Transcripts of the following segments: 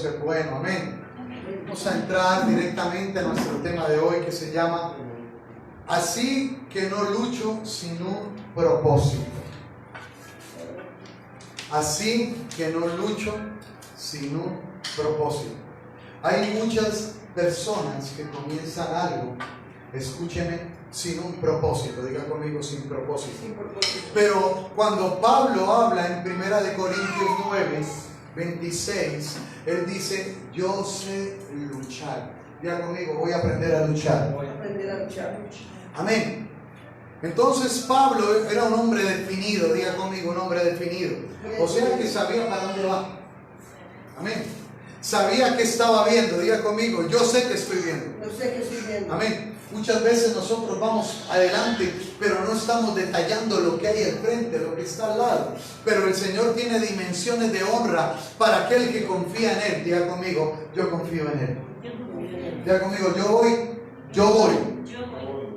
es bueno, amén. Vamos a entrar directamente a nuestro tema de hoy que se llama Así que no lucho sin un propósito. Así que no lucho sin un propósito. Hay muchas personas que comienzan algo, escúcheme, sin un propósito. Diga conmigo, sin propósito. Sin propósito. Pero cuando Pablo habla en 1 Corintios 9, 26, él dice, yo sé luchar. Diga conmigo, voy a aprender a luchar. Voy a aprender a luchar. Amén. Entonces Pablo era un hombre definido. Diga conmigo, un hombre definido. O sea que sabía para dónde va. Amén. Sabía que estaba viendo. Diga conmigo, yo sé que estoy viendo. Yo sé que estoy viendo. Amén. Muchas veces nosotros vamos adelante, pero no estamos detallando lo que hay al frente, lo que está al lado. Pero el Señor tiene dimensiones de honra para aquel que confía en Él. Diga conmigo, yo confío en Él. Diga conmigo, yo voy.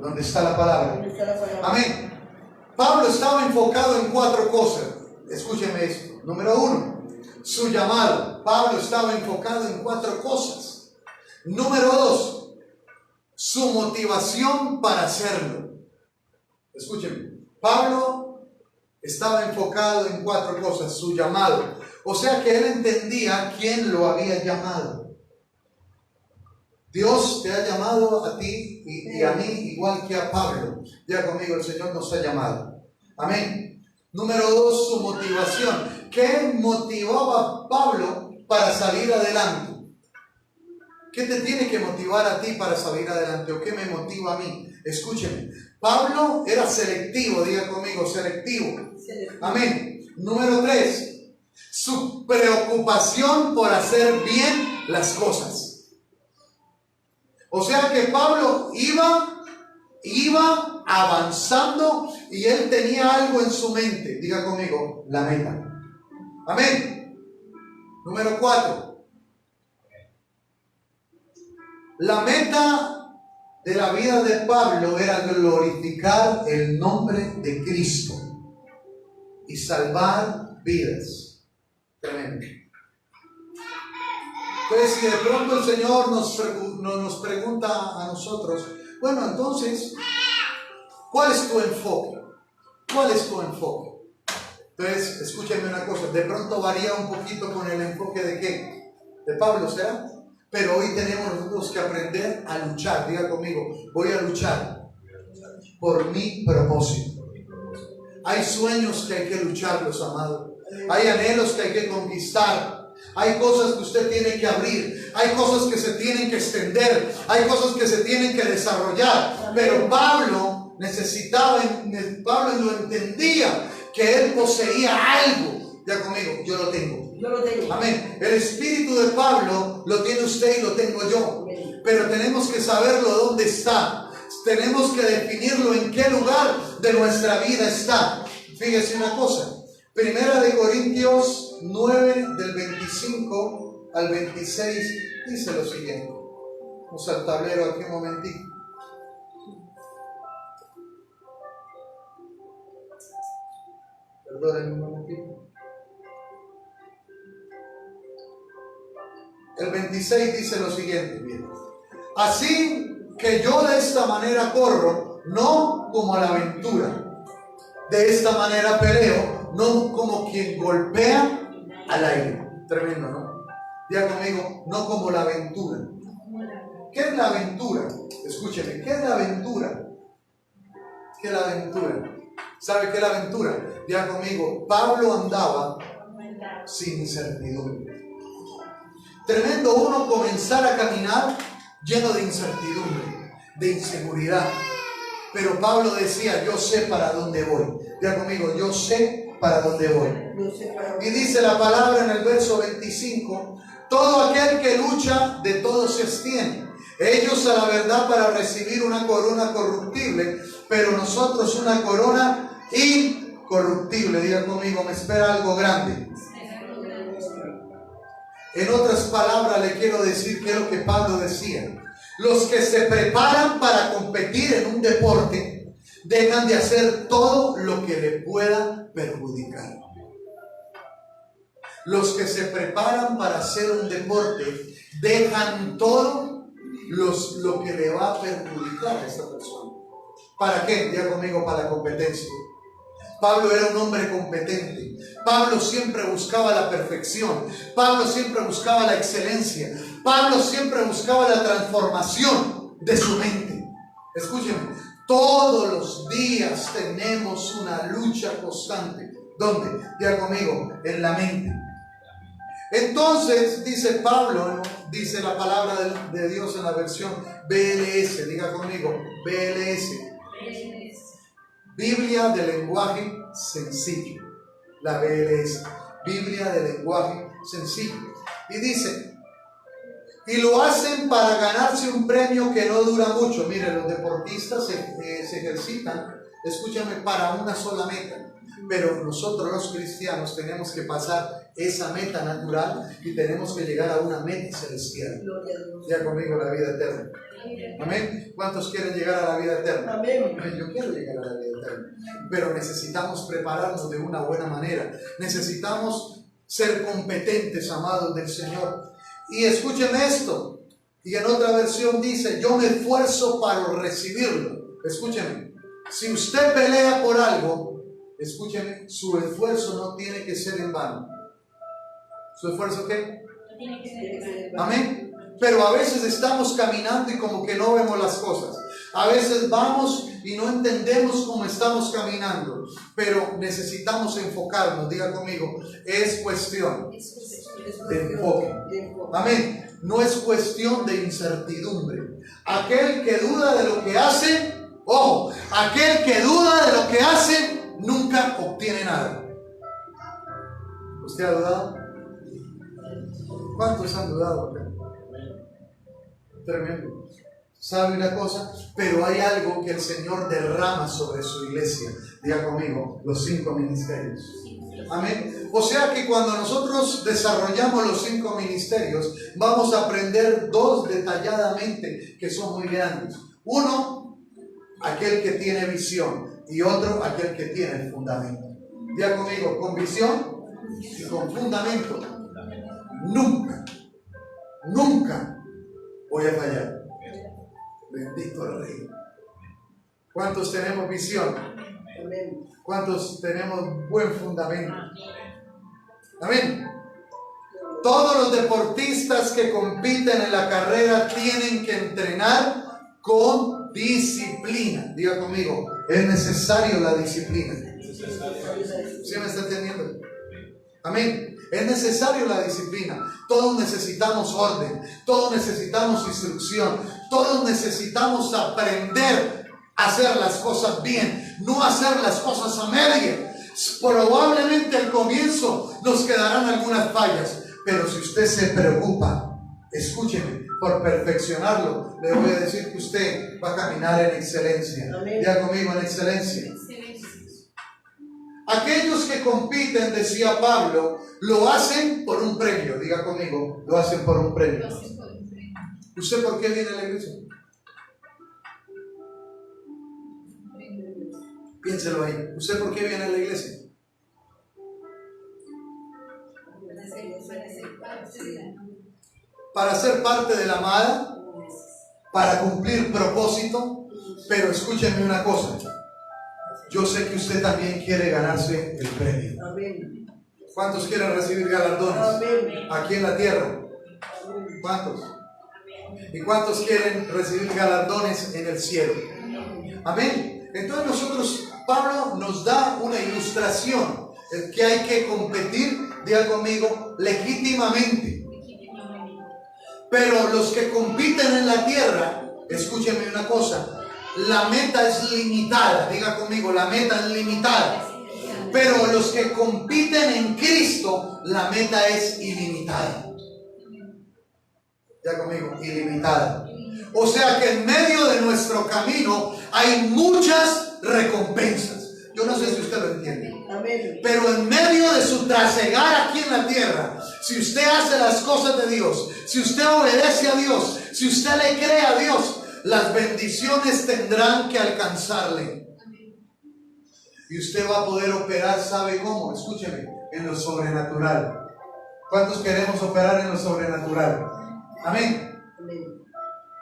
¿Dónde está la palabra? ¿Dónde está la palabra? Amén. Pablo estaba enfocado en 4 cosas. Escúcheme esto. Número 1, su llamado. Pablo estaba enfocado en 4 cosas. Número 2, su motivación para hacerlo. Escúcheme. Pablo estaba enfocado en 4 cosas. Su llamado. O sea que él entendía quién lo había llamado. Dios te ha llamado a ti y a mí igual que a Pablo. Ya conmigo, el Señor nos ha llamado. Amén. Número 2, su motivación. ¿Qué motivaba a Pablo para salir adelante? ¿Qué te tiene que motivar a ti para salir adelante? ¿O qué me motiva a mí? Escúcheme. Pablo era selectivo. Diga conmigo, selectivo. Amén. Número 3, su preocupación por hacer bien las cosas. O sea que Pablo iba avanzando y él tenía algo en su mente. Diga conmigo, la meta. Amén. Número 4. La meta de la vida de Pablo era glorificar el nombre de Cristo y salvar vidas. Tremendo. Entonces, si de pronto el Señor nos pregunta a nosotros, bueno, entonces, ¿cuál es tu enfoque? ¿Cuál es tu enfoque? Entonces, escúchame una cosa, de pronto varía un poquito con el enfoque de ¿qué? De Pablo, ¿será? Pero hoy tenemos nosotros que aprender a luchar. Diga conmigo, voy a luchar por mi propósito. Hay sueños que hay que lucharlos, amado. Hay anhelos que hay que conquistar. Hay cosas que usted tiene que abrir, hay cosas que se tienen que extender, hay cosas que se tienen que desarrollar. Pero Pablo lo entendía, que él poseía algo. Ya conmigo, yo lo tengo. Yo lo tengo. Amén. El espíritu de Pablo lo tiene usted y lo tengo yo. Pero tenemos que saberlo dónde está. Tenemos que definirlo en qué lugar de nuestra vida está. Fíjese una cosa. 1 Corintios 9, del 25 al 26, dice lo siguiente. Vamos al tablero aquí un momentito. Perdónenme un momentito. El 26 dice lo siguiente. Bien. Así que yo de esta manera corro, no como a la aventura. De esta manera peleo, no como quien golpea al aire. Tremendo, ¿no? Diga conmigo, no como la aventura. ¿Qué es la aventura? Escúcheme, ¿qué es la aventura? ¿Qué es la aventura? ¿Sabe qué es la aventura? Diga conmigo, Pablo andaba sin incertidumbre. Tremendo uno comenzar a caminar lleno de incertidumbre, de inseguridad. Pero Pablo decía, yo sé para dónde voy. Diga conmigo, yo sé para dónde voy. Y dice la palabra en el verso 25, todo aquel que lucha, de todo se abstiene. Ellos a la verdad para recibir una corona corruptible, pero nosotros una corona incorruptible. Diga conmigo, me espera algo grande. En otras palabras le quiero decir que es lo que Pablo decía. Los que se preparan para competir en un deporte dejan de hacer todo lo que le pueda perjudicar. Los que se preparan para hacer un deporte dejan todo lo que le va a perjudicar a esta persona. ¿Para qué? Diga conmigo, para la competencia. Pablo era un hombre competente. Pablo siempre buscaba la perfección. Pablo siempre buscaba la excelencia. Pablo siempre buscaba la transformación de su mente. Escúchenme, todos los días tenemos una lucha constante. ¿Dónde? Diga conmigo, en la mente. Entonces, dice Pablo, ¿no? Dice la palabra de Dios en la versión BLS. Diga conmigo, BLS. Biblia de lenguaje sencillo. La BLS. Biblia de lenguaje sencillo. Y dice, y lo hacen para ganarse un premio que no dura mucho. Miren, los deportistas se ejercitan, escúchame, para una sola meta. Pero nosotros los cristianos tenemos que pasar esa meta natural y tenemos que llegar a una meta celestial. Ya conmigo, la vida eterna. Amén. ¿Cuántos quieren llegar a la vida eterna? Amén. Yo quiero llegar a la vida eterna. Pero necesitamos prepararnos de una buena manera. Necesitamos ser competentes, amados del Señor. Y escúcheme esto. Y en otra versión dice, yo me esfuerzo para recibirlo. Escúcheme. Si usted pelea por algo, escúcheme, su esfuerzo no tiene que ser en vano. ¿Su esfuerzo qué? No tiene que ser. Amén. Pero a veces estamos caminando y como que no vemos las cosas. A veces vamos y no entendemos cómo estamos caminando. Pero necesitamos enfocarnos. Diga conmigo, es cuestión de enfoque. Amén. No es cuestión de incertidumbre. Aquel que duda de lo que hace, ojo, aquel que duda de lo que hace, nunca obtiene nada. ¿Usted ha dudado? ¿Cuántos han dudado acá? Tremendo. ¿Sabe una cosa? Pero hay algo que el Señor derrama sobre su iglesia. Diga conmigo, los 5 ministerios. Amén. O sea que cuando nosotros desarrollamos los 5 ministerios, vamos a aprender 2 detalladamente que son muy grandes. Uno, aquel que tiene visión, y otro, aquel que tiene el fundamento. Diga conmigo, con visión y con fundamento. Nunca voy a fallar. Bendito el Rey. ¿Cuántos tenemos visión? ¿Cuántos tenemos buen fundamento? Amén. Todos los deportistas que compiten en la carrera tienen que entrenar con disciplina. Diga conmigo, es necesario la disciplina. ¿Sí me está entendiendo? Amén. Es necesario la disciplina. Todos necesitamos orden. Todos necesitamos instrucción. Todos necesitamos aprender a hacer las cosas bien, no hacer las cosas a media. Probablemente al comienzo nos quedarán algunas fallas, pero si usted se preocupa, escúcheme, por perfeccionarlo, le voy a decir que usted va a caminar en excelencia. Ya conmigo, en excelencia. Aquellos que compiten, decía Pablo, lo hacen por un premio. Diga conmigo, lo hacen por un premio. ¿Usted por qué viene a la iglesia? Piénselo ahí. ¿Usted por qué viene a la iglesia? Para ser parte de la amada, para cumplir propósito. Pero escúchenme una cosa. Yo sé que usted también quiere ganarse el premio. ¿Cuántos quieren recibir galardones aquí en la tierra? ¿Cuántos? ¿Y cuántos quieren recibir galardones en el cielo? Amén. Entonces nosotros, Pablo nos da una ilustración que hay que competir, diga conmigo, legítimamente. Pero los que compiten en la tierra, escúchenme una cosa, la meta es limitada. Diga conmigo, la meta es limitada. Pero los que compiten en Cristo, la meta es ilimitada. Ya conmigo, ilimitada. O sea que en medio de nuestro camino hay muchas recompensas. Yo no sé si usted lo entiende. Pero en medio de su trasegar aquí en la tierra, si usted hace las cosas de Dios, si usted obedece a Dios, si usted le cree a Dios, las bendiciones tendrán que alcanzarle. Y usted va a poder operar, ¿sabe cómo? Escúcheme, en lo sobrenatural. ¿Cuántos queremos operar en lo sobrenatural? Amén. Amén.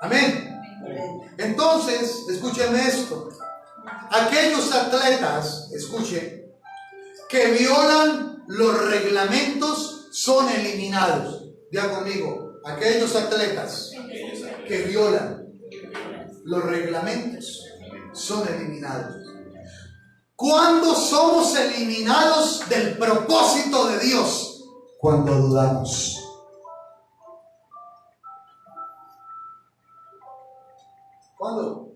Amén. Amén. Entonces, escúchenme esto. Aquellos atletas, escuchen, que violan los reglamentos son eliminados. Diga conmigo, aquellos atletas que violan los reglamentos son eliminados. ¿Cuándo somos eliminados del propósito de Dios? Cuando dudamos. ¿Cuándo?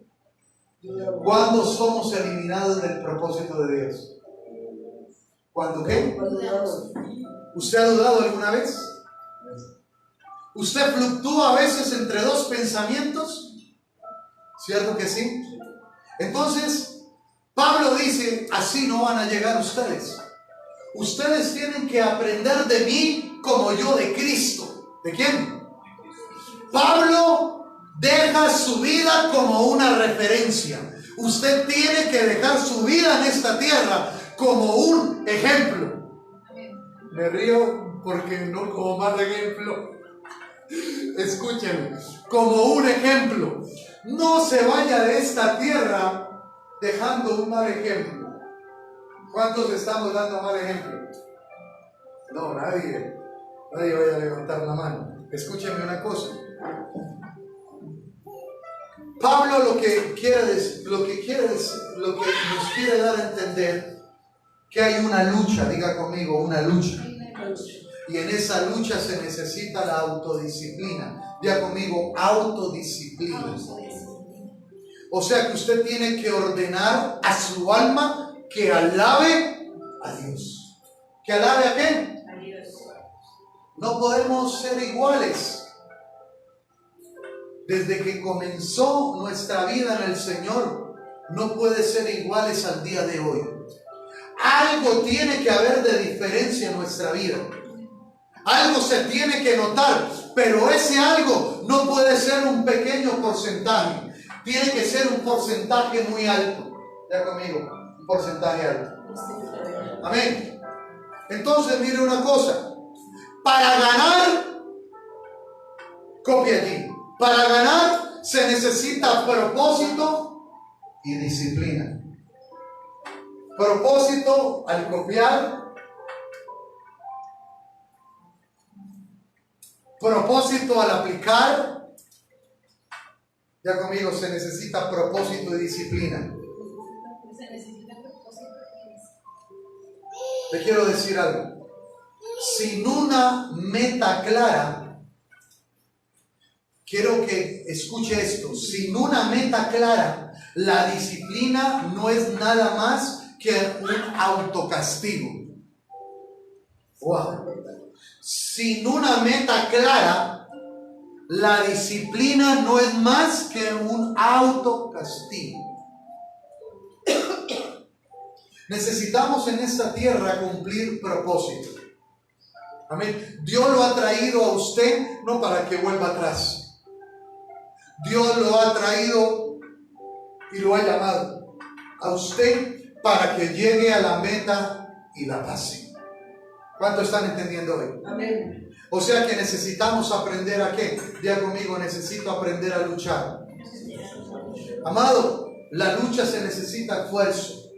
¿Cuándo somos eliminados del propósito de Dios? ¿Cuándo qué? Cuando dudamos. ¿Usted ha dudado alguna vez? ¿Usted fluctúa a veces entre dos pensamientos? ¿Cierto que sí? Entonces, Pablo dice, así no van a llegar ustedes. Ustedes tienen que aprender de mí como yo de Cristo. ¿De quién? Pablo deja su vida como una referencia. Usted tiene que dejar su vida en esta tierra como un ejemplo. Me río porque no como mal ejemplo. Escúchenme, como un ejemplo. No se vaya de esta tierra dejando un mal ejemplo. ¿Cuántos estamos dando mal ejemplo? No, nadie vaya a levantar la mano. Escúchenme una cosa. Pablo lo que nos quiere dar a entender que hay una lucha, diga conmigo, una lucha. Y en esa lucha se necesita la autodisciplina. Diga conmigo, autodisciplina. O sea que usted tiene que ordenar a su alma que alabe a Dios. ¿Que alabe a qué? A Dios. No podemos ser iguales. Desde que comenzó nuestra vida en el Señor, no puede ser iguales al día de hoy. Algo tiene que haber de diferencia en nuestra vida. Algo se tiene que notar, pero ese algo no puede ser un pequeño porcentaje. Tiene que ser un porcentaje muy alto. Ya conmigo, un porcentaje alto. Amén. Entonces, mire una cosa. Para ganar, copia allí. Para ganar se necesita propósito y disciplina. Propósito al copiar. Propósito al aplicar. Ya conmigo, se necesita propósito y disciplina. Te quiero decir algo. Sin una meta clara, quiero que escuche esto. Sin una meta clara, la disciplina no es nada más que un autocastigo. Wow. Sin una meta clara, la disciplina no es más que un autocastigo. Necesitamos en esta tierra cumplir propósito. Amén. Dios lo ha traído a usted no para que vuelva atrás. Dios lo ha traído y lo ha llamado a usted para que llegue a la meta y la pase. ¿Cuánto están entendiendo hoy? Amén. O sea que necesitamos aprender a qué. Diga conmigo, necesito aprender a luchar. Amado, la lucha se necesita esfuerzo.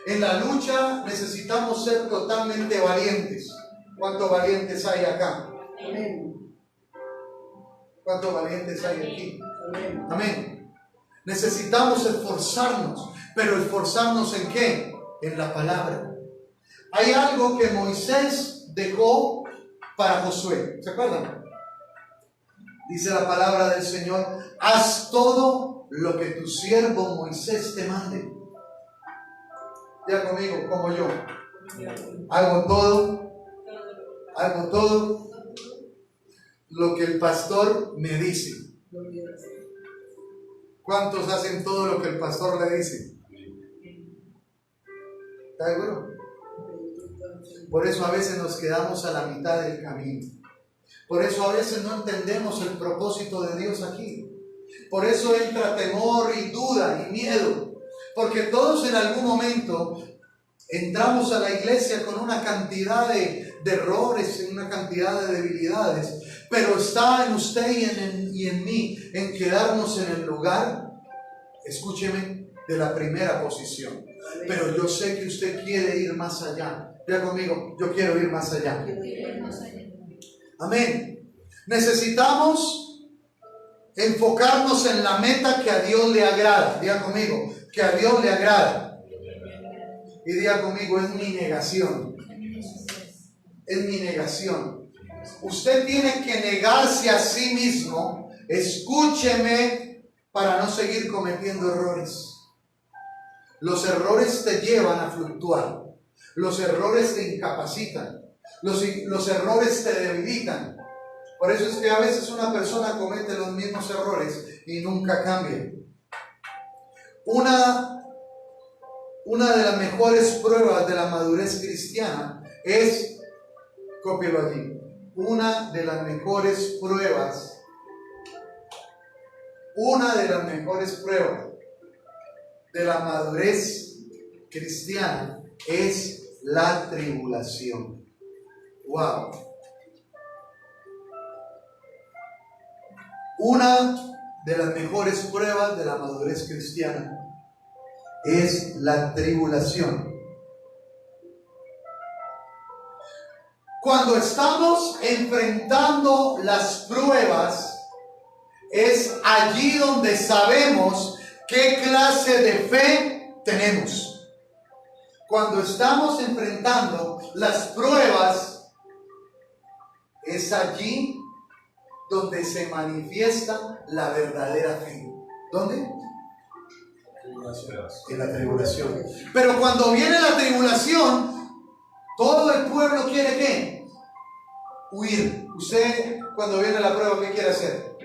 En la lucha necesitamos ser totalmente valientes. ¿Cuántos valientes hay acá? Amén. ¿Cuántos valientes hay aquí? Amén. Amén. Necesitamos esforzarnos, pero esforzarnos ¿en qué? En la palabra. Hay algo que Moisés dejó para Josué. ¿Se acuerdan? Dice la palabra del Señor: haz todo lo que tu siervo Moisés te mande. Ya conmigo, como yo. Hago todo lo que el pastor me dice. ¿Cuántos hacen todo lo que el pastor le dice? ¿Está seguro? Por eso a veces nos quedamos a la mitad del camino. Por eso a veces no entendemos el propósito de Dios aquí. Por eso entra temor y duda y miedo. Porque todos en algún momento entramos a la iglesia con una cantidad de de errores, en una cantidad de debilidades, pero está en usted y en mí, en quedarnos en el lugar, escúcheme, de la primera posición. Pero yo sé que usted quiere ir más allá. Diga conmigo, yo quiero ir más allá. Amén. Necesitamos enfocarnos en la meta que a Dios le agrada. Diga conmigo, que a Dios le agrada. Y diga conmigo, es mi negación. Es mi negación. Usted tiene que negarse a sí mismo. Escúcheme, para no seguir cometiendo errores. Los errores te llevan a fluctuar. Los errores te incapacitan. Los errores te debilitan. Por eso es que a veces una persona comete los mismos errores y nunca cambia. Una de las mejores pruebas de la madurez cristiana es, cópielo allí, una de las mejores pruebas de la madurez cristiana es la tribulación. Wow. Una de las mejores pruebas de la madurez cristiana es la tribulación. Cuando estamos enfrentando las pruebas, es allí donde sabemos qué clase de fe tenemos. Cuando estamos enfrentando las pruebas, es allí donde se manifiesta la verdadera fe. ¿Dónde? En la tribulación. Pero cuando viene la tribulación, todo el pueblo quiere ¿qué? Huir. Usted, cuando viene la prueba, ¿qué quiere hacer?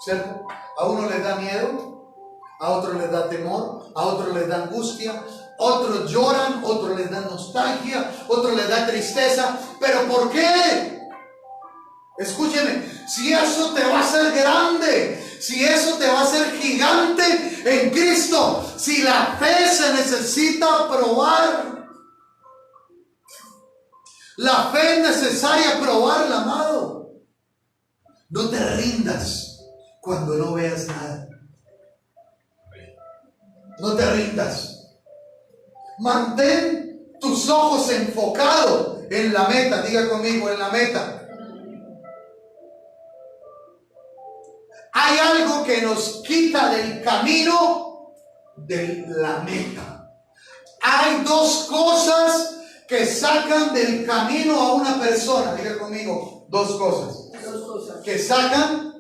¿Cierto? A uno les da miedo, a otros les da temor, a otros les da angustia, otros lloran, otros les da nostalgia, otros les da tristeza. ¿Pero por qué? Escúcheme, si eso te va a hacer grande, si eso te va a hacer gigante en Cristo, si la fe se necesita probar, la fe es necesaria probarla, amado. No te rindas cuando no veas nada. No te rindas. Mantén tus ojos enfocados en la meta. Diga conmigo, en la meta. Hay algo que nos quita del camino de la meta. Hay dos cosas que sacan del camino a una persona. Diga conmigo, dos cosas. Que sacan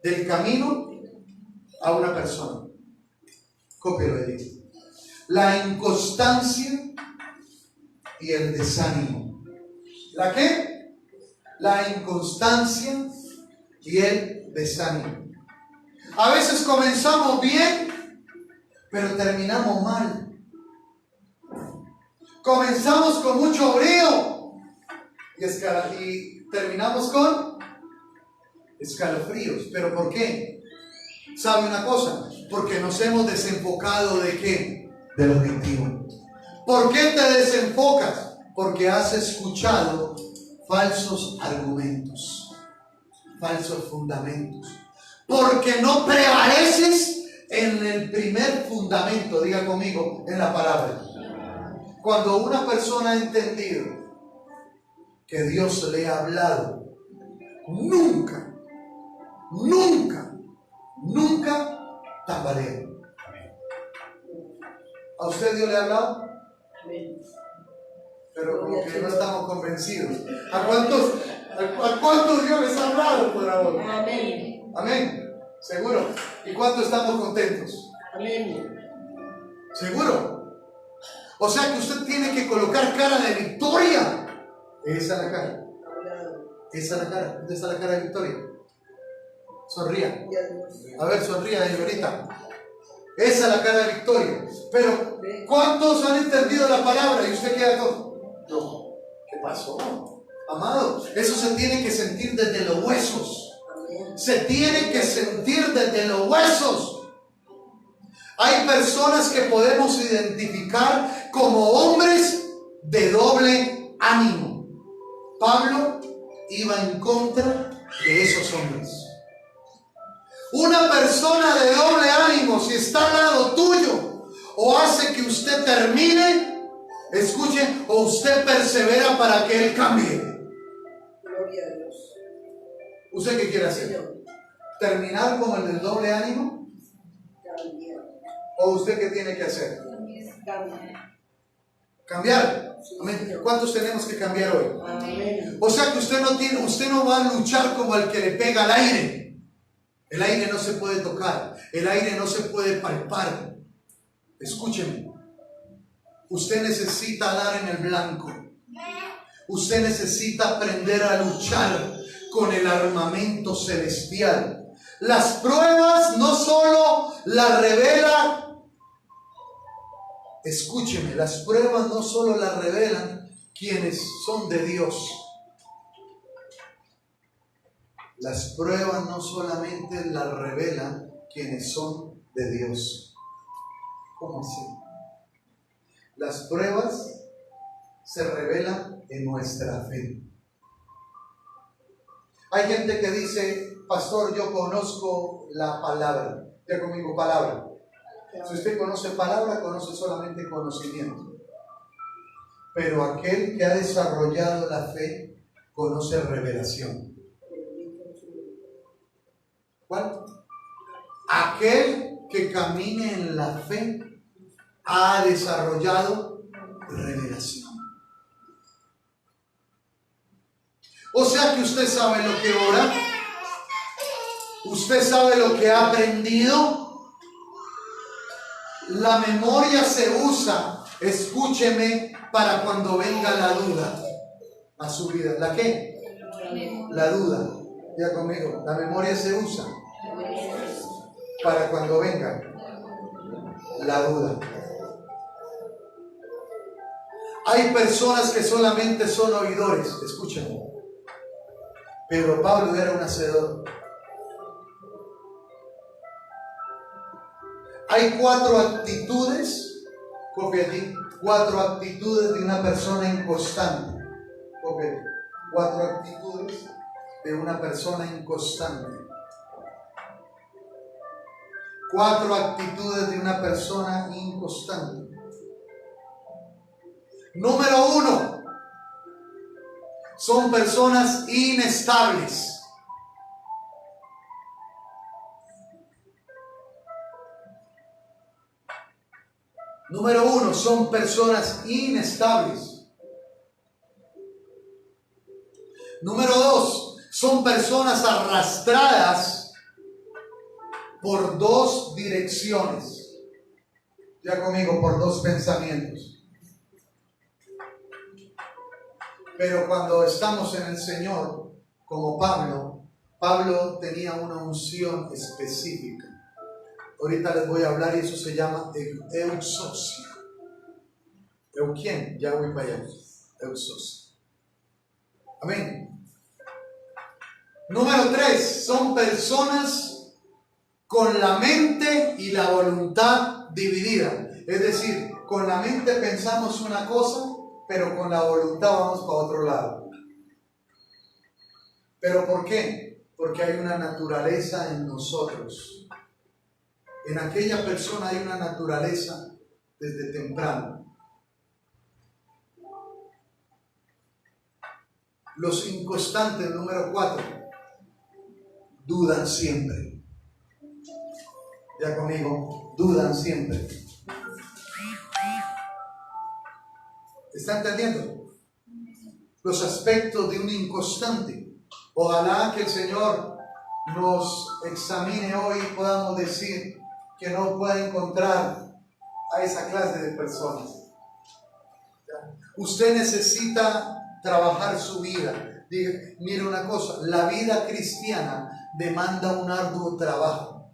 del camino a una persona. Cópialo allí. La inconstancia y el desánimo. ¿La qué? La inconstancia y el desánimo. A veces comenzamos bien, pero terminamos mal. Comenzamos con mucho brío y terminamos con escalofríos. ¿Pero por qué? ¿Sabe una cosa? Porque nos hemos desenfocado ¿de qué? Del objetivo. ¿Por qué te desenfocas? Porque has escuchado falsos argumentos, falsos fundamentos. Porque no prevaleces en el primer fundamento. Diga conmigo, en la palabra. Cuando una persona ha entendido que Dios le ha hablado, nunca tambalea. ¿A usted Dios le ha hablado? Pero como que no estamos convencidos. ¿A cuántos Dios les ha hablado por ahora? Amén. Amén. ¿Seguro? ¿Y cuántos estamos contentos? Amén. ¿Seguro? O sea que usted tiene que colocar cara de victoria. Esa es la cara. Esa es la cara. ¿Dónde está la cara de victoria? Sonría. A ver, sonría ahí ahorita. Esa es la cara de victoria. Pero, ¿cuántos han entendido la palabra? Y usted queda todo. No. ¿Qué pasó? Amado, eso se tiene que sentir desde los huesos. Se tiene que sentir desde los huesos. Hay personas que podemos identificar como hombres de doble ánimo. Pablo iba en contra de esos hombres. Una persona de doble ánimo, si está al lado tuyo, o hace que usted termine, escuche, o usted persevera para que él cambie. Gloria a Dios. ¿Usted qué quiere hacer? ¿Terminar como el del doble ánimo? Cambiar. ¿O usted qué tiene que hacer? Cambiar. Cambiar. Amén. ¿Cuántos tenemos que cambiar hoy? Amén. O sea que usted no va a luchar como el que le pega al aire. El aire no se puede tocar, el aire no se puede palpar. Escúcheme, usted necesita dar en el blanco. Usted necesita aprender a luchar con el armamento celestial. Las pruebas no solo las revela, escúcheme, las pruebas no solo las revelan quienes son de Dios. Las pruebas no solamente las revelan quienes son de Dios. ¿Cómo así? Las pruebas se revelan en nuestra fe. Hay gente que dice, pastor, yo conozco la palabra. Ya conmigo, palabra. Si usted conoce palabra, conoce solamente conocimiento. Pero aquel que ha desarrollado la fe, conoce revelación. ¿Cuál? Aquel que camine en la fe ha desarrollado revelación. O sea que usted sabe lo que ora, usted sabe lo que ha aprendido. La memoria se usa, escúcheme, para cuando venga la duda a su vida. ¿La qué? La duda. Ya conmigo, la memoria se usa para cuando venga la duda. Hay personas que solamente son oidores, escúchenme. Pero Pablo era un hacedor. Hay 4 actitudes, copia aquí, 4 actitudes de una persona inconstante. Copia, 4 actitudes de una persona inconstante. 4 actitudes de una persona inconstante. Número 1. Son personas inestables. Número 1. Son personas inestables. Número 2. Son personas arrastradas por 2 direcciones. Ya conmigo, por 2 pensamientos. Pero cuando estamos en el Señor, como Pablo tenía una unción específica. Ahorita les voy a hablar y eso se llama eusocia. ¿Quién? Ya voy para allá. Eusocia. Amén. Número 3. Son personas con la mente y la voluntad dividida. Es decir, con la mente pensamos una cosa, pero con la voluntad vamos para otro lado. ¿Pero por qué? Porque hay una naturaleza en nosotros. En aquella persona hay una naturaleza desde temprano. Los inconstantes, número 4, dudan siempre. Ya conmigo, dudan siempre. ¿Está entendiendo? Los aspectos de un inconstante. Ojalá que el Señor nos examine hoy y podamos decir que no pueda encontrar a esa clase de personas. Usted necesita trabajar su vida. Mire una cosa, la vida cristiana demanda un arduo trabajo,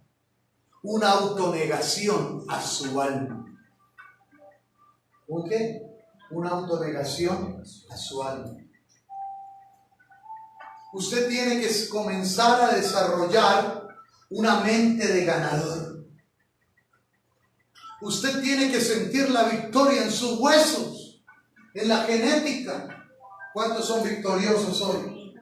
una autonegación a su alma. ¿Un qué? Una autonegación a su alma. Usted tiene que comenzar a desarrollar una mente de ganador. Usted tiene que sentir la victoria en sus huesos, en la genética. ¿Cuántos son victoriosos hoy?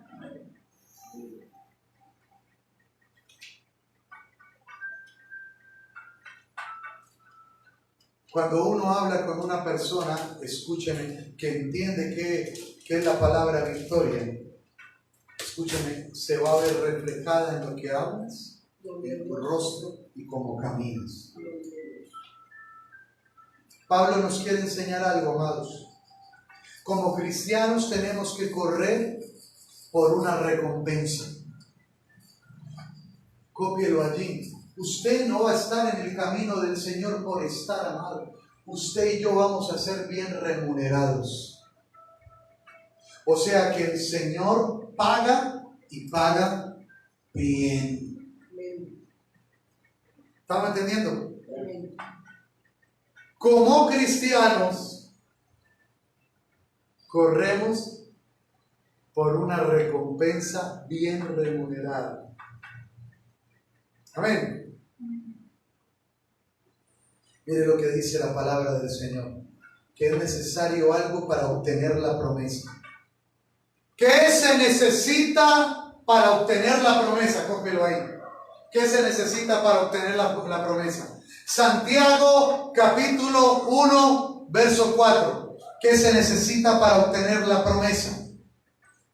Cuando uno habla con una persona, escúcheme, que entiende qué es la palabra victoria, escúcheme, se va a ver reflejada en lo que hablas, en tu rostro y cómo caminas. Pablo nos quiere enseñar algo, amados. Como cristianos tenemos que correr por una recompensa. Cópielo allí. Usted no va a estar en el camino del Señor por estar, amado. Usted y yo vamos a ser bien remunerados. O sea que el Señor paga y paga bien. ¿Estamos entendiendo? Como cristianos, corremos por una recompensa bien remunerada. Amén. Mire lo que dice la palabra del Señor, que es necesario algo para obtener la promesa. ¿Qué se necesita para obtener la promesa? Cópelo ahí. ¿Qué se necesita para obtener la promesa? Santiago capítulo 1, verso 4. ¿Qué se necesita para obtener la promesa?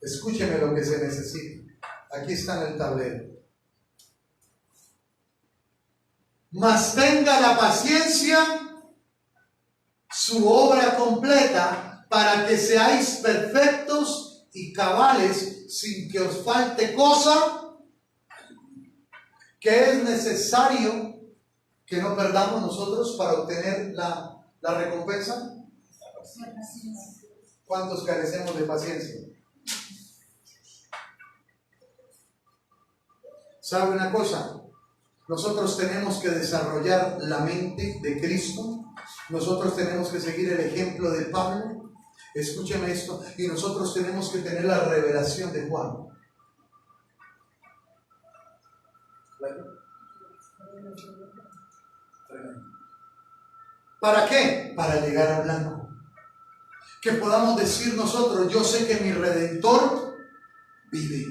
Escúcheme lo que se necesita. Aquí está en el tablero. Mas tenga la paciencia su obra completa para que seáis perfectos y cabales sin que os falte cosa. ¿Qué es necesario que no perdamos nosotros para obtener la recompensa? ¿Cuántos carecemos de paciencia? ¿Sabe una cosa? Nosotros tenemos que desarrollar la mente de Cristo. Nosotros tenemos que seguir el ejemplo de Pablo. Escúcheme esto. Y nosotros tenemos que tener la revelación de Juan. ¿Para qué? Para llegar al blanco. Que podamos decir nosotros, yo sé que mi Redentor vive.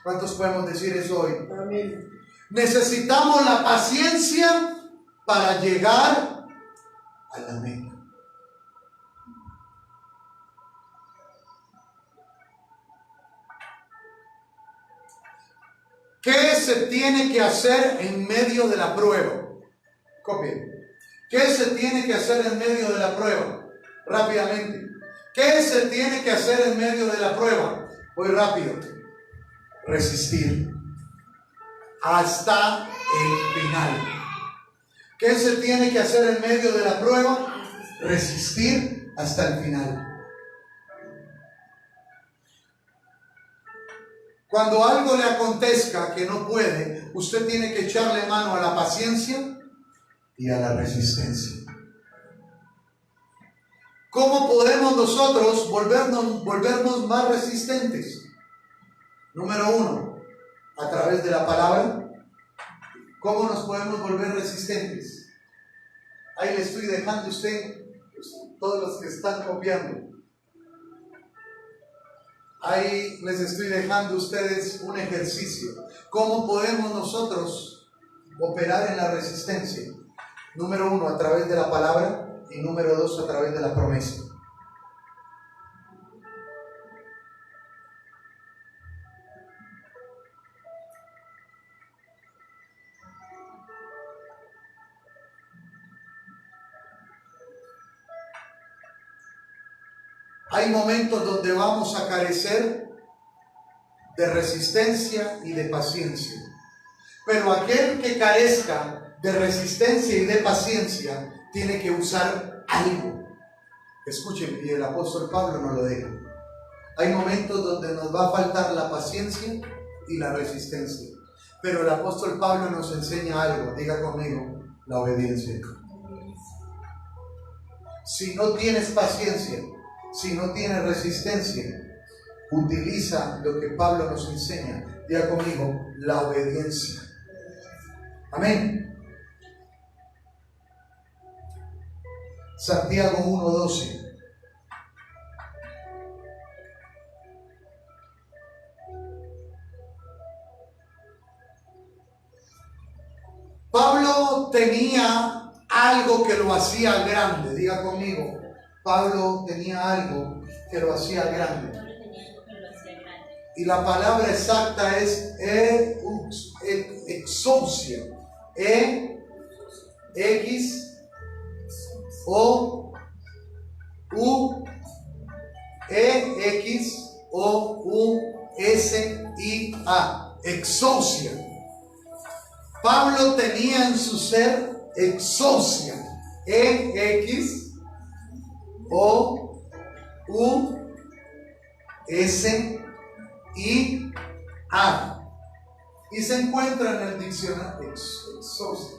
¿Cuántos podemos decir eso hoy? Amén. Necesitamos la paciencia para llegar a la meta. ¿Qué se tiene que hacer en medio de la prueba? Copien. ¿Qué se tiene que hacer en medio de la prueba? Rápidamente. ¿Qué se tiene que hacer en medio de la prueba? Voy rápido. Resistir hasta el final. ¿Qué se tiene que hacer en medio de la prueba? Resistir hasta el final. Cuando algo le acontezca que no puede, usted tiene que echarle mano a la paciencia y a la resistencia. ¿Cómo podemos nosotros volvernos más resistentes? Número 1, a través de la palabra. ¿Cómo nos podemos volver resistentes? Ahí le estoy dejando a usted, todos los que están copiando. Ahí les estoy dejando a ustedes un ejercicio. ¿Cómo podemos nosotros operar en la resistencia? Número 1, a través de la palabra. Y número 2, a través de la promesa. Hay momentos donde vamos a carecer de resistencia y de paciencia. Pero aquel que carezca de resistencia y de paciencia tiene que usar algo. Escuchen, y el apóstol Pablo nos lo deja. Hay momentos donde nos va a faltar la paciencia y la resistencia. Pero el apóstol Pablo nos enseña algo. Diga conmigo, la obediencia. Si no tienes paciencia, si no tienes resistencia, utiliza lo que Pablo nos enseña. Diga conmigo, la obediencia. Amén. Santiago 1:12. Pablo tenía algo que lo hacía grande. Diga conmigo, Pablo tenía algo que lo hacía grande. Y la palabra exacta es exousia. E-X-O-U-S-I-A. Exousia. Pablo tenía en su ser exousia. E-X-O-U-S-I-A. Y se encuentra en el diccionario exousia.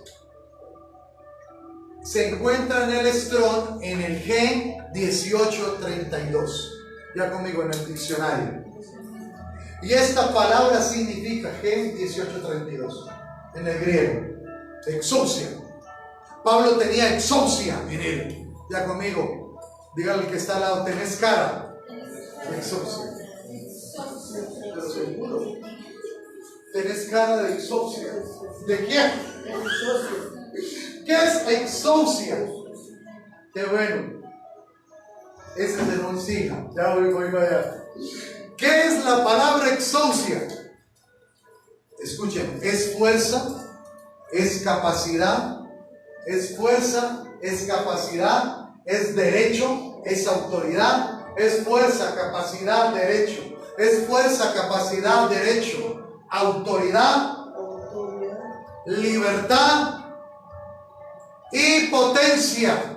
Se encuentra en el Strong en el G1832. Ya conmigo en el diccionario. Y esta palabra significa G1832 en el griego. Exousia. Pablo tenía exousia en él. Ya conmigo. Dígale al que está al lado, tenés cara. Exousia. Pero seguro. Tenés cara de exousia. ¿De quién? ¿Qué es exousia? Qué bueno. Ese es de Monsija. Ya voy allá. ¿Qué es la palabra exousia? Escuchen, es fuerza, es capacidad, es fuerza, es capacidad, es derecho, es autoridad, es fuerza, capacidad, derecho, es fuerza, capacidad, derecho, autoridad, libertad y potencia.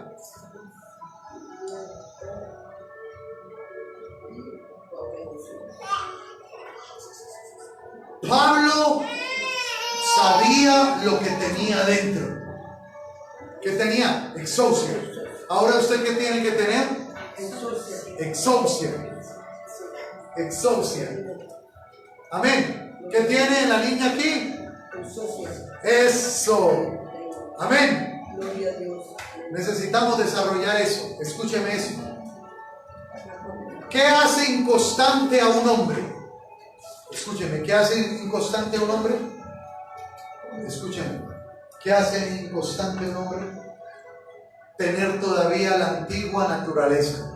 Pablo sabía lo que tenía dentro. ¿Qué tenía? Exousia. Ahora usted, ¿qué tiene que tener? Exousia. Exousia. Amén. ¿Qué tiene la niña aquí? Eso. Amén. Necesitamos desarrollar eso. Escúcheme eso. ¿Qué hace inconstante a un hombre? Escúcheme, ¿qué hace inconstante a un hombre? Escúcheme, ¿qué hace inconstante a un hombre? Tener todavía la antigua naturaleza.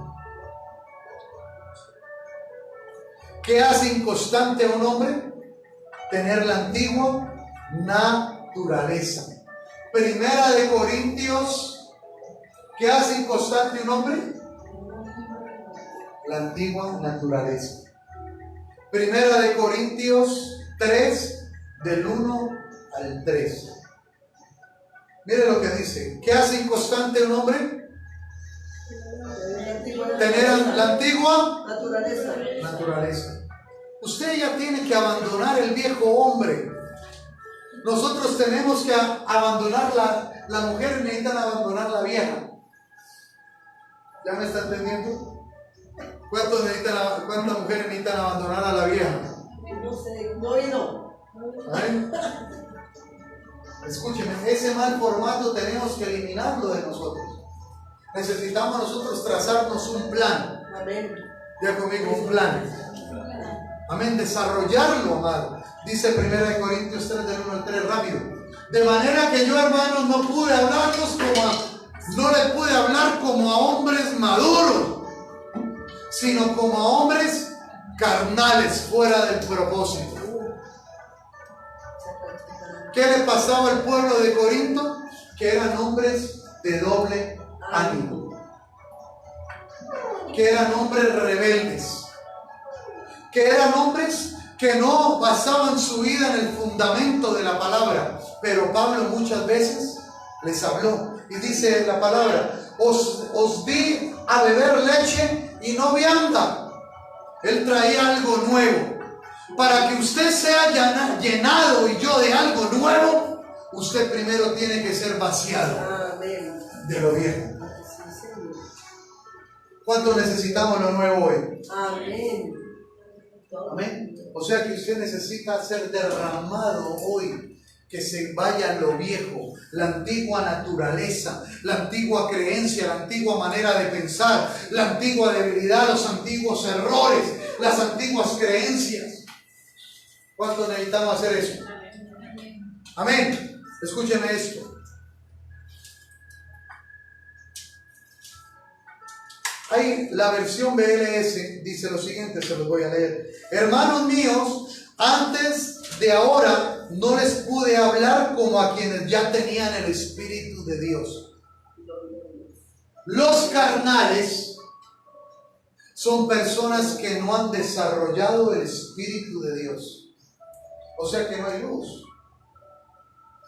¿Qué hace inconstante a un hombre? Tener la antigua naturaleza. Primera de Corintios, ¿qué hace inconstante a un hombre? La antigua naturaleza. Primera de Corintios 3, del 1 al 3. Mire lo que dice. ¿Qué hace inconstante un hombre? Tener la antigua naturaleza. Usted ya tiene que abandonar el viejo hombre. Nosotros tenemos que abandonar la mujer, necesitan abandonar la vieja. ¿Ya me está entendiendo? ¿Cuántas mujeres necesitan abandonar a la vieja? No sé, no y no. ¿Ay? Escúcheme, ese mal formato tenemos que eliminarlo de nosotros. Necesitamos nosotros trazarnos un plan. Amén. Ya conmigo, un plan. Amén, desarrollarlo, amado. Dice 1 Corintios 3, del 1 al 3, rápido. De manera que yo, hermanos, no le pude hablar como a hombres maduros, sino como a hombres carnales, fuera del propósito. ¿Qué le pasaba al pueblo de Corinto? Que eran hombres de doble ánimo, que eran hombres rebeldes, que eran hombres que no basaban su vida en el fundamento de la palabra. Pero Pablo muchas veces les habló y dice la palabra: os di a beber leche y no vianda. Él traía algo nuevo. Para que usted sea llenado y yo de algo nuevo, usted primero tiene que ser vaciado de lo viejo. ¿Cuánto necesitamos lo nuevo hoy? Amén. Amén. O sea que usted necesita ser derramado hoy. Que se vaya lo viejo, la antigua naturaleza, la antigua creencia, la antigua manera de pensar, la antigua debilidad, los antiguos errores, las antiguas creencias. ¿Cuánto necesitamos hacer eso? Amén. Escúcheme esto. Hay la versión BLS, dice lo siguiente, se los voy a leer. Hermanos míos, antes de ahora no les pude hablar como a quienes ya tenían el Espíritu de Dios. Los carnales son personas que no han desarrollado el Espíritu de Dios. O sea que no hay luz.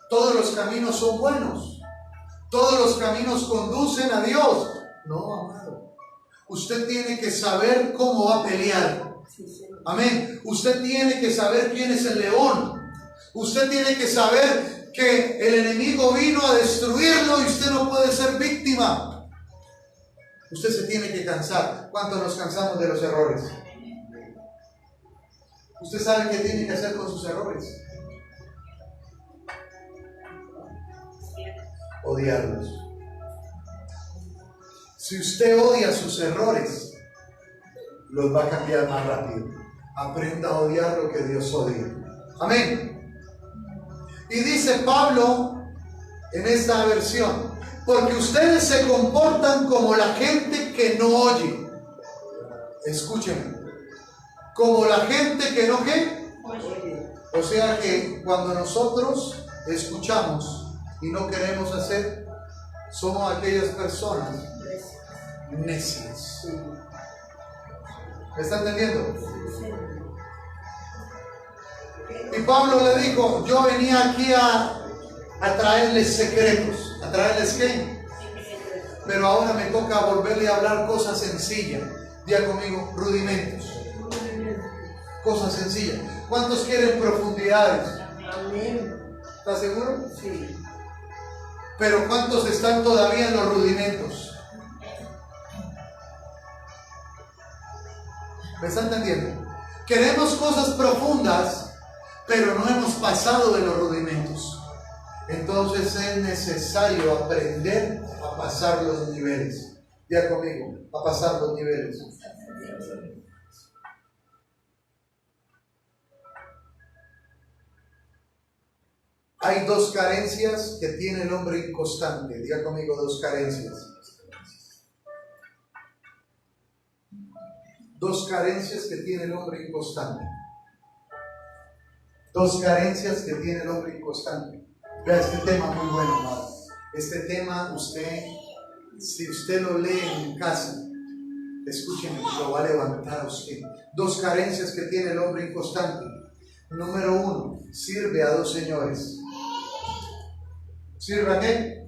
Todos los caminos son buenos. Todos los caminos conducen a Dios. No, amado. Usted tiene que saber cómo va a pelear. Amén. Usted tiene que saber quién es el león. Usted tiene que saber que el enemigo vino a destruirlo y usted no puede ser víctima. Usted se tiene que cansar. ¿Cuánto nos cansamos de los errores? Usted sabe qué tiene que hacer con sus errores. Odiarlos. Si usted odia sus errores, los va a cambiar más rápido. Aprenda a odiar lo que Dios odia. Amén. Y dice Pablo en esta versión: porque ustedes se comportan como la gente que no oye. Escúchenme. Como la gente que no ¿qué? O sea que cuando nosotros escuchamos y no queremos hacer, somos aquellas personas necias. ¿Me está entendiendo? Y Pablo le dijo: yo venía aquí a traerles secretos. ¿A traerles qué? Pero ahora me toca volverle a hablar cosas sencillas. Diga conmigo, rudimentos. Cosas sencillas. ¿Cuántos quieren profundidades? Amén. ¿Estás seguro? Sí. Pero ¿cuántos están todavía en los rudimentos? ¿Me está entendiendo? Queremos cosas profundas, pero no hemos pasado de los rudimentos. Entonces es necesario aprender a pasar los niveles. Ya conmigo, a pasar los niveles. Hay dos carencias que tiene el hombre inconstante. Diga conmigo, dos carencias. Dos carencias que tiene el hombre inconstante. Dos carencias que tiene el hombre inconstante. Vea este tema muy bueno, amado. Este tema si usted lo lee en casa, escúcheme, lo va a levantar a usted. Dos carencias que tiene el hombre inconstante. Número uno, sirve a dos señores. ¿Sirve a qué?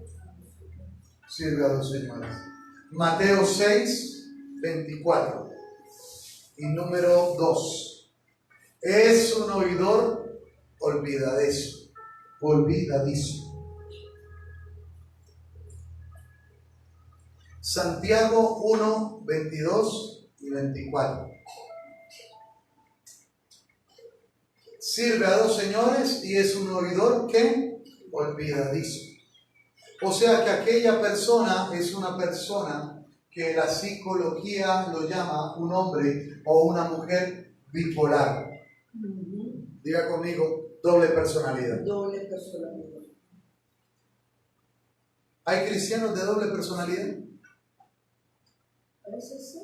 Sirve a dos señores. Mateo 6, 24. Y número 2. Es un oidor olvidadizo. Santiago 1, 22 y 24. Sirve a dos señores y es un oidor que olvidadizo. O sea que aquella persona es una persona que la psicología lo llama un hombre o una mujer bipolar. Diga conmigo, doble personalidad. Doble personalidad. ¿Hay cristianos de doble personalidad? A veces sí.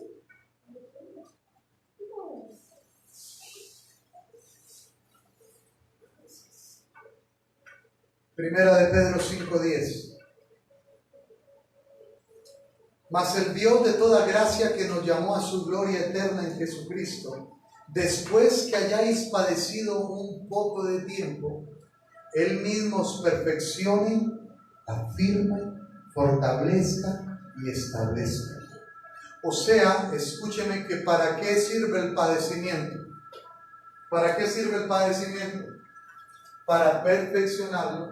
Primera de Pedro 5:10. Mas el Dios de toda gracia, que nos llamó a su gloria eterna en Jesucristo, después que hayáis padecido un poco de tiempo, Él mismo os perfeccione, afirme, fortalezca y establezca. O sea, escúcheme, que ¿para qué sirve el padecimiento? ¿Para qué sirve el padecimiento? Para perfeccionarlo,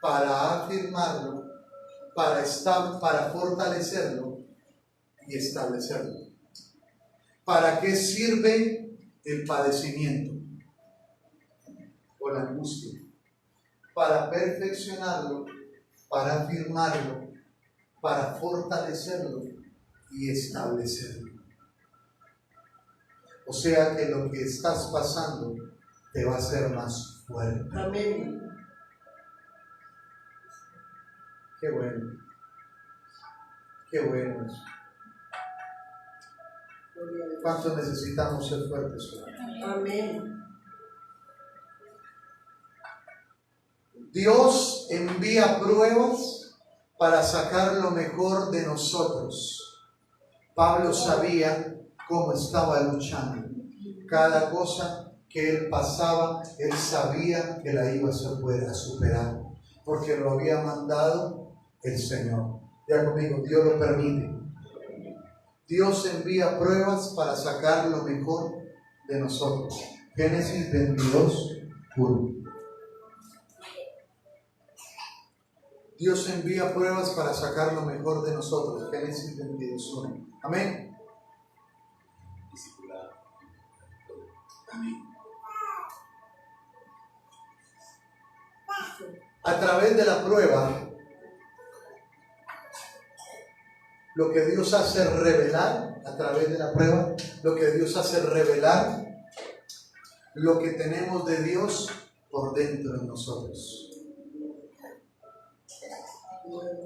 para afirmarlo, para fortalecerlo y establecerlo. ¿Para qué sirve el padecimiento o la angustia? Para perfeccionarlo, para afirmarlo, para fortalecerlo y establecerlo. O sea que lo que estás pasando te va a hacer más fuerte. Amén. Qué bueno. Qué bueno eso. ¿Cuántos necesitamos ser fuertes hoy? Amén. Dios envía pruebas para sacar lo mejor de nosotros. Pablo sabía cómo estaba luchando. Cada cosa que él pasaba, él sabía que la iba a poder superar, porque lo había mandado el Señor. Ya conmigo, Dios lo permite. Dios envía pruebas para sacar lo mejor de nosotros. Génesis 22, 1. Dios envía pruebas para sacar lo mejor de nosotros. Génesis 22, 1. Amén. Amén. A través de la prueba, lo que Dios hace es revelar, a través de la prueba, lo que Dios hace es revelar lo que tenemos de Dios por dentro de nosotros.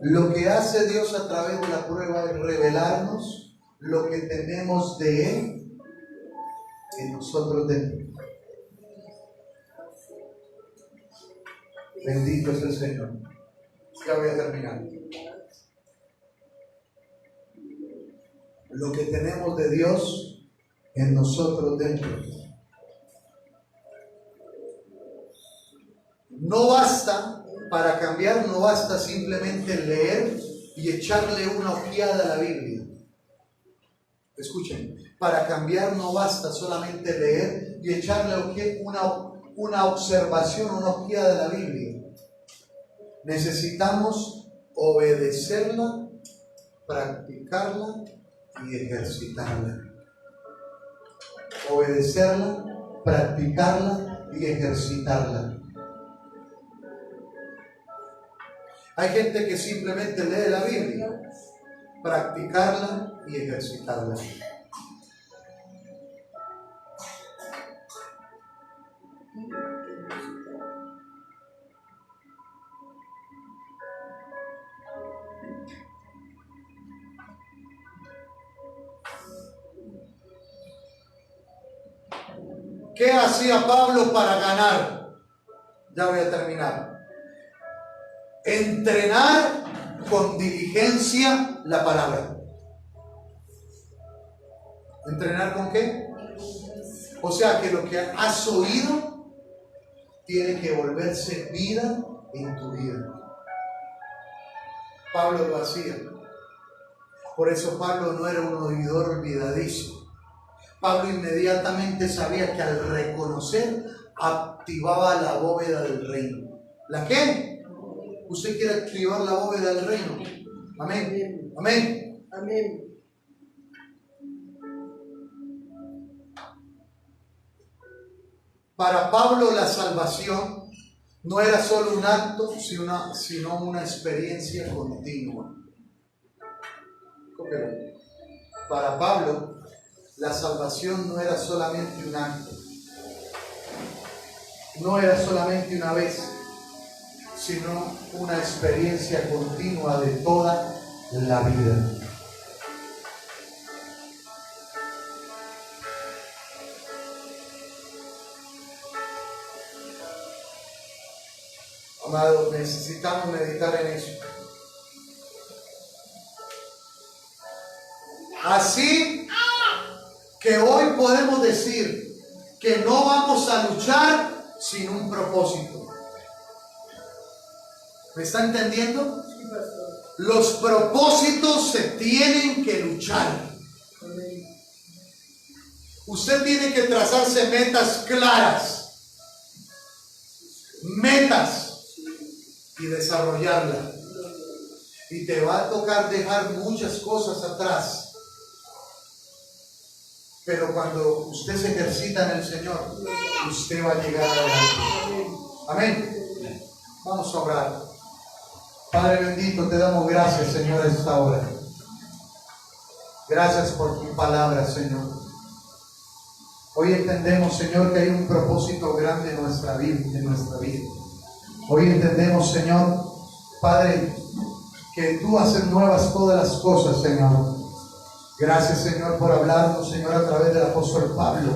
Lo que hace Dios a través de la prueba es revelarnos lo que tenemos de Él en nosotros dentro. Bendito es el Señor. Ya voy a terminar. Lo que tenemos de Dios en nosotros dentro. No basta, para cambiar, no basta simplemente leer y echarle una ojeada a la Biblia. Escuchen, para cambiar no basta solamente leer y echarle una observación, una ojeada a la Biblia. Necesitamos obedecerla, practicarla y ejercitarla. Obedecerla, practicarla y ejercitarla. Hay gente que simplemente lee la Biblia, practicarla y ejercitarla. ¿Qué hacía Pablo para ganar? Ya voy a terminar. Entrenar con diligencia la palabra. ¿Entrenar con qué? O sea que lo que has oído tiene que volverse vida en tu vida. Pablo lo hacía. Por eso Pablo no era un oidor olvidadizo. Pablo inmediatamente sabía que al reconocer activaba la bóveda del reino. ¿La qué? ¿Usted quiere activar la bóveda del reino? Amén. Amén. Amén. Para Pablo la salvación no era solo un acto, sino una experiencia continua. Para Pablo la salvación no era solamente un acto, no era solamente una vez, sino una experiencia continua de toda la vida. Amados, necesitamos meditar en eso. Así que hoy podemos decir que no vamos a luchar sin un propósito. ¿Me está entendiendo? Sí, pastor. Los propósitos se tienen que luchar. Amén. Usted tiene que trazarse metas claras, metas, y desarrollarlas. Y te va a tocar dejar muchas cosas atrás. Pero cuando usted se ejercita en el Señor, usted va a llegar adelante. Amén. Vamos a orar. Padre bendito, te damos gracias, Señor, a esta hora. Gracias por tu palabra, Señor. Hoy entendemos, Señor, que hay un propósito grande en nuestra vida. Hoy entendemos, Señor, Padre, que tú haces nuevas todas las cosas, Señor. Gracias, Señor, por hablarnos, Señor, a través del apóstol Pablo.